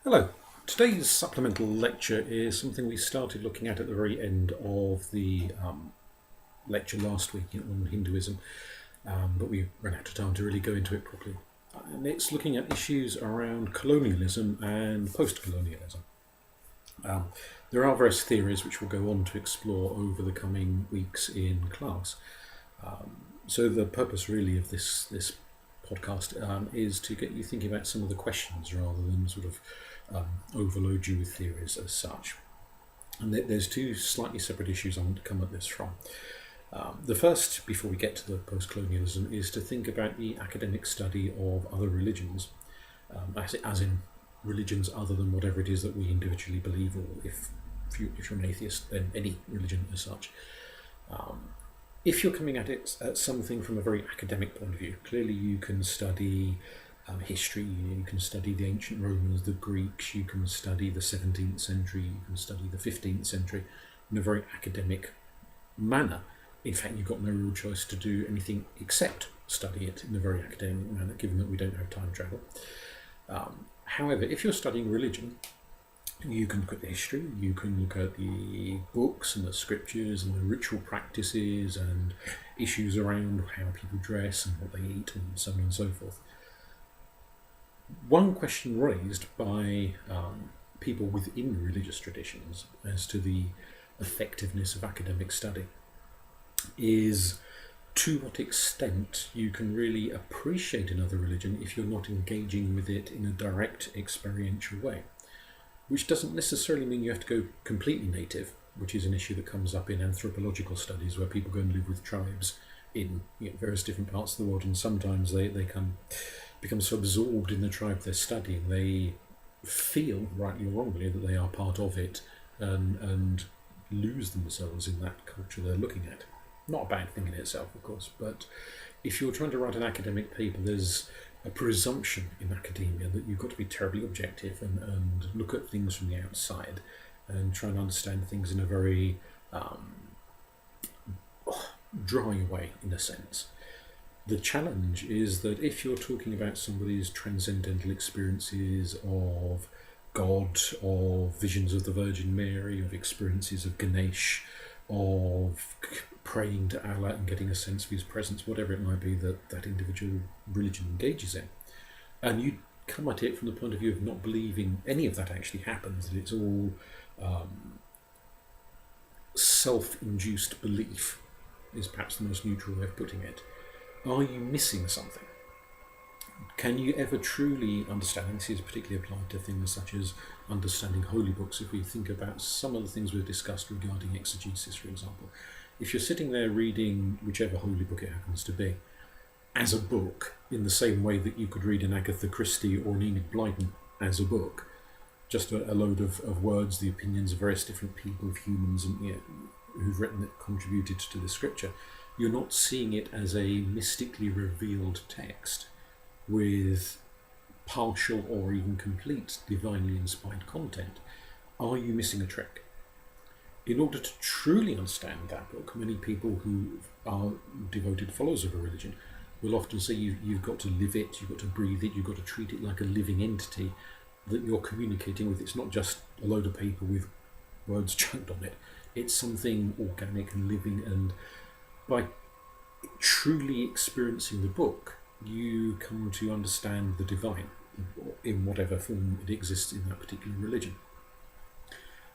Hello. Today's supplemental lecture is something we started looking at the very end of the lecture last week on Hinduism, but we ran out of time to really go into it properly. And it's looking at issues around colonialism and post-colonialism. There are various theories which we'll go on to explore over the coming weeks in class. So the purpose really of this podcast is to get you thinking about some of the questions rather than sort of overload you with theories as such. And there's two slightly separate issues I want to come at this from. The first, before we get to the post-colonialism, is to think about the academic study of other religions, as in religions other than whatever it is that we individually believe, or if you're an atheist, then any religion as such. If you're coming at it at something from a very academic point of view, clearly you can study history, you can study the ancient Romans, the Greeks, you can study the 17th century, you can study the 15th century in a very academic manner. In fact, you've got no real choice to do anything except study it in a very academic manner, given that we don't have time travel. However, if you're studying religion, you can look at the history, you can look at the books and the scriptures and the ritual practices and issues around how people dress and what they eat and so on and so forth. One question raised by people within religious traditions as to the effectiveness of academic study is to what extent you can really appreciate another religion if you're not engaging with it in a direct experiential way. Which doesn't necessarily mean you have to go completely native, which is an issue that comes up in anthropological studies where people go and live with tribes in various different parts of the world, and sometimes they become so absorbed in the tribe they're studying, they feel, rightly or wrongly, that they are part of it and lose themselves in that culture they're looking at. Not a bad thing in itself, of course, but if you're trying to write an academic paper, there's a presumption in academia that you've got to be terribly objective and look at things from the outside and try and understand things in a very dry way, in a sense. The challenge is that if you're talking about somebody's transcendental experiences of God, of visions of the Virgin Mary, of experiences of Ganesh, of praying to Allah and getting a sense of his presence, whatever it might be that individual religion engages in, and you come at it from the point of view of not believing any of that actually happens, that it's all self-induced belief, is perhaps the most neutral way of putting it. Are you missing something? Can you ever truly understand, and this is particularly applied to things such as understanding holy books, if we think about some of the things we've discussed regarding exegesis, for example. If you're sitting there reading whichever holy book it happens to be, as a book, in the same way that you could read an Agatha Christie or an Enid Blyton as a book, just a load of words, the opinions of various different people, of humans, and who've written it, contributed to the scripture, you're not seeing it as a mystically revealed text with partial or even complete divinely inspired content. Are you missing a trick? In order to truly understand that book, many people who are devoted followers of a religion will often say you've got to live it, you've got to breathe it, you've got to treat it like a living entity that you're communicating with. It's not just a load of paper with words chunked on it. It's something organic and living, and by truly experiencing the book, you come to understand the divine in whatever form it exists in that particular religion.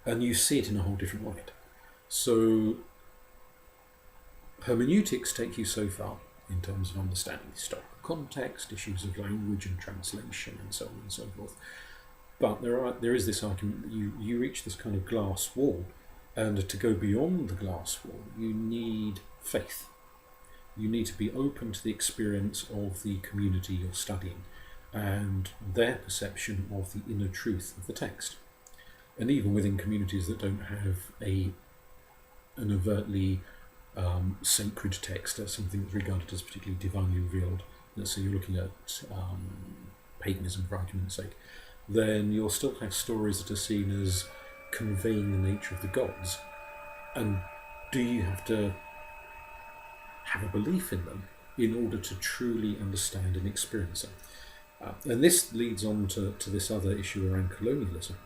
And you see it in a whole different light. So hermeneutics take you so far in terms of understanding historical context, issues of language and translation, and so on and so forth. But there is this argument that you reach this kind of glass wall, and to go beyond the glass wall, you need faith. You need to be open to the experience of the community you're studying and their perception of the inner truth of the text. And even within communities that don't have an overtly sacred text, as something that's regarded as particularly divinely revealed, let's say you're looking at paganism for argument's sake, then you'll still have stories that are seen as conveying the nature of the gods. And do you have to have a belief in them in order to truly understand and experience them? And this leads on to this other issue around colonialism,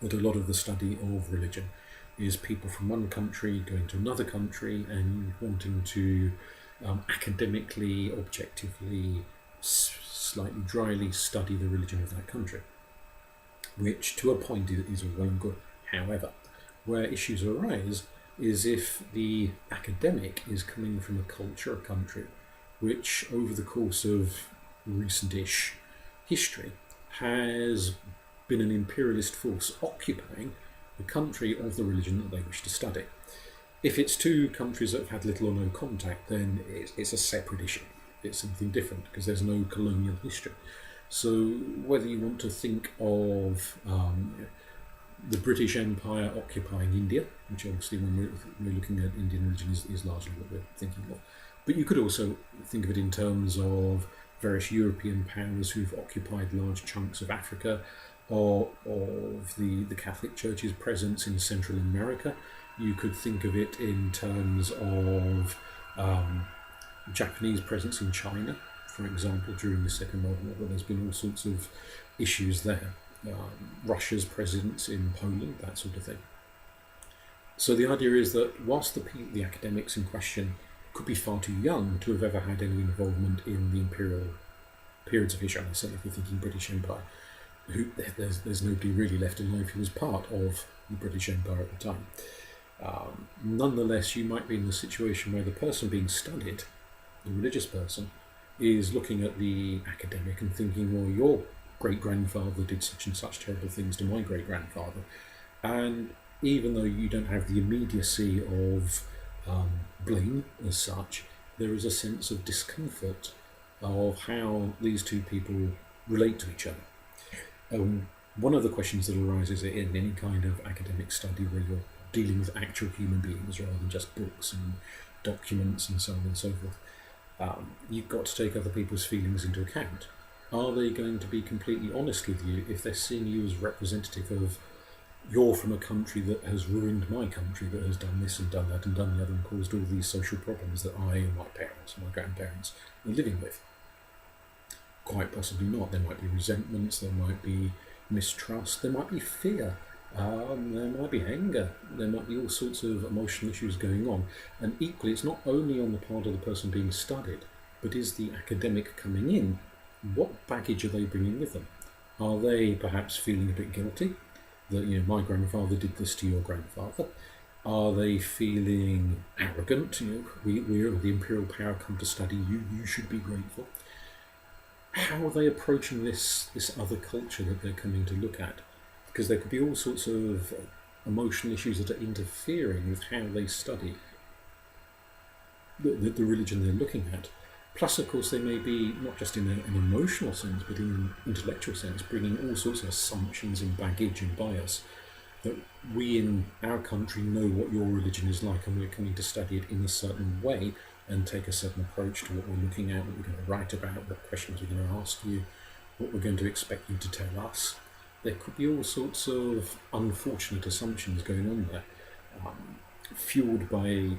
that a lot of the study of religion is people from one country going to another country and wanting to academically, objectively, slightly dryly study the religion of that country, which to a point is all well and good. However, where issues arise is if the academic is coming from a culture, a country, which over the course of recent-ish history has been an imperialist force occupying the country of the religion that they wish to study. If it's two countries that have had little or no contact, then it's a separate issue. It's something different because there's no colonial history. So whether you want to think of the British Empire occupying India, which obviously when we're looking at Indian religion is largely what we're thinking of, but you could also think of it in terms of various European powers who've occupied large chunks of Africa, or of the Catholic Church's presence in Central America. You could think of it in terms of Japanese presence in China, for example, during the Second World War. There's been all sorts of issues there. Russia's presence in Poland, that sort of thing. So the idea is that whilst the academics in question could be far too young to have ever had any involvement in the imperial periods of history, and certainly if you're thinking British Empire, there's nobody really left alive who was part of the British Empire at the time. Nonetheless, you might be in the situation where the person being studied, the religious person, is looking at the academic and thinking, well, your great-grandfather did such and such terrible things to my great-grandfather. And even though you don't have the immediacy of blame as such, there is a sense of discomfort of how these two people relate to each other. One of the questions that arises in any kind of academic study where you're dealing with actual human beings rather than just books and documents and so on and so forth, you've got to take other people's feelings into account. Are they going to be completely honest with you if they're seeing you as representative of, you're from a country that has ruined my country, that has done this and done that and done the other and caused all these social problems that I and my parents and my grandparents are living with? Quite possibly not. There might be resentments, there might be mistrust, there might be fear, there might be anger, there might be all sorts of emotional issues going on. And equally, it's not only on the part of the person being studied, but is the academic coming in, what baggage are they bringing with them? Are they perhaps feeling a bit guilty that, my grandfather did this to your grandfather? Are they feeling arrogant? We're the imperial power come to study you, you should be grateful. How are they approaching this other culture that they're coming to look at? Because there could be all sorts of emotional issues that are interfering with how they study the religion they're looking at. Plus, of course, they may be, not just in an emotional sense, but in an intellectual sense, bringing all sorts of assumptions and baggage and bias that we in our country know what your religion is like and we're coming to study it in a certain way and take a certain approach to what we're looking at, what we're going to write about, what questions we're going to ask you, what we're going to expect you to tell us. There could be all sorts of unfortunate assumptions going on there, fueled by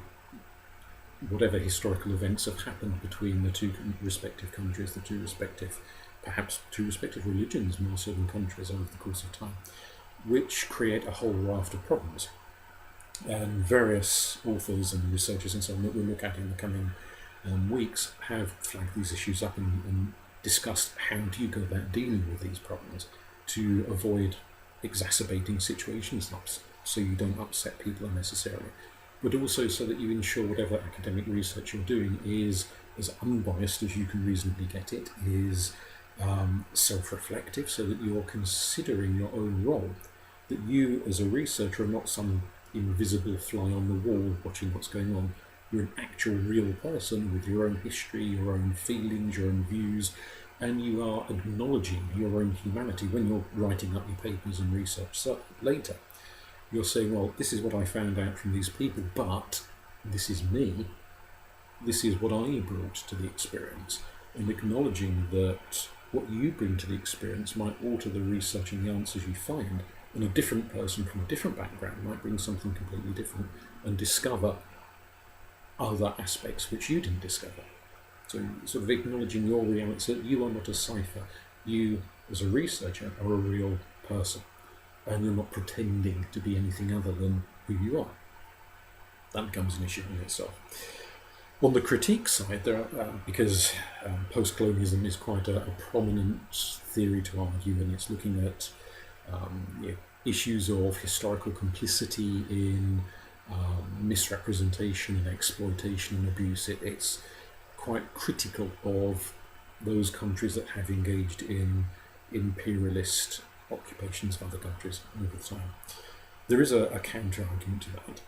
whatever historical events have happened between the two respective countries, perhaps two respective religions more so than countries over the course of time, which create a whole raft of problems. And various authors and researchers and so on that we'll look at in the coming weeks have flagged these issues up and discussed how do you go about dealing with these problems to avoid exacerbating situations so you don't upset people unnecessarily, but also so that you ensure whatever academic research you're doing is as unbiased as you can reasonably get it, is self-reflective, so that you're considering your own role, that you as a researcher are not some invisible fly on the wall watching what's going on. You're an actual real person with your own history, your own feelings, your own views, and you are acknowledging your own humanity when you're writing up your papers and research. So later, you're saying, well, this is what I found out from these people, but this is me. This is what I brought to the experience, and acknowledging that what you bring to the experience might alter the research and the answers you find, and a different person from a different background might bring something completely different and discover other aspects which you didn't discover. So sort of acknowledging your reality, that you are not a cipher. You, as a researcher, are a real person, and you're not pretending to be anything other than who you are. That becomes an issue in itself. On the critique side, there are, because post-colonialism is quite a prominent theory to argue, and it's looking at issues of historical complicity in misrepresentation and exploitation and abuse. It's quite critical of those countries that have engaged in imperialist occupations of other countries over time. There is a counter-argument to that.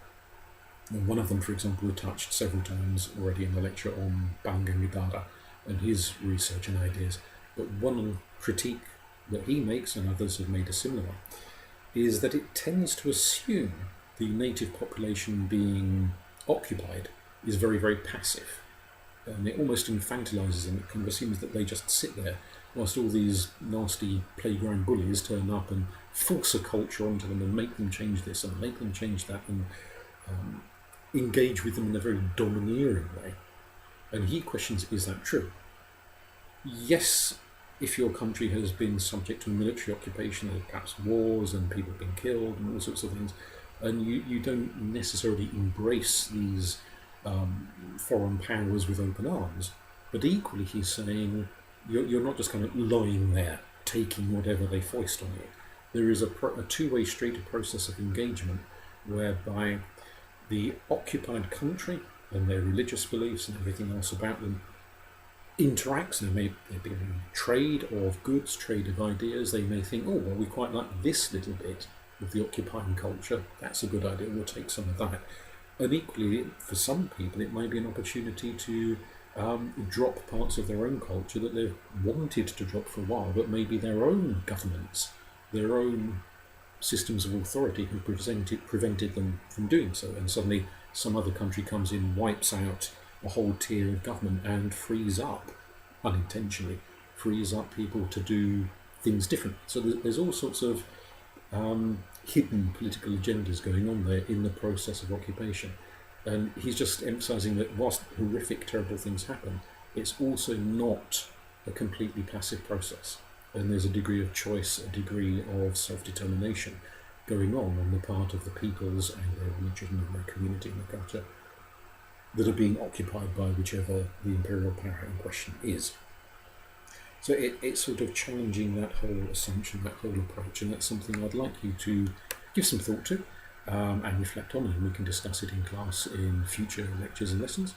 And one of them, for example, we touched several times already in the lecture on Bangangadara and his research and ideas. But one critique that he makes, and others have made a similar one, is that it tends to assume the native population being occupied is very, very passive. And it almost infantilizes them. It kind of assumes that they just sit there whilst all these nasty playground bullies turn up and force a culture onto them and make them change this and make them change that, and engage with them in a very domineering way. And he questions, is that true? Yes, if your country has been subject to a military occupation, and perhaps wars and people have been killed and all sorts of things, and you don't necessarily embrace these foreign powers with open arms, but equally he's saying you're not just kind of lying there taking whatever they foist on you. There is a two-way street process of engagement whereby the occupied country and their religious beliefs and everything else about them interacts. There may be trade of goods, trade of ideas. They may think, oh, well, we quite like this little bit of the occupying culture. That's a good idea. We'll take some of that. And equally, for some people, it may be an opportunity to drop parts of their own culture that they've wanted to drop for a while, but maybe their own governments, their own systems of authority have prevented them from doing so. And suddenly some other country comes in, wipes out a whole tier of government and frees up, unintentionally, frees up people to do things differently. So there's all sorts of hidden political agendas going on there in the process of occupation. And he's just emphasising that whilst horrific, terrible things happen, it's also not a completely passive process. And there's a degree of choice, a degree of self-determination going on the part of the peoples and their religion and their community and their culture that are being occupied by whichever the imperial power in question is. So it's sort of challenging that whole assumption, that whole approach, and that's something I'd like you to give some thought to and reflect on, and we can discuss it in class in future lectures and lessons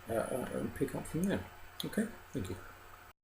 and pick up from there. Okay, thank you.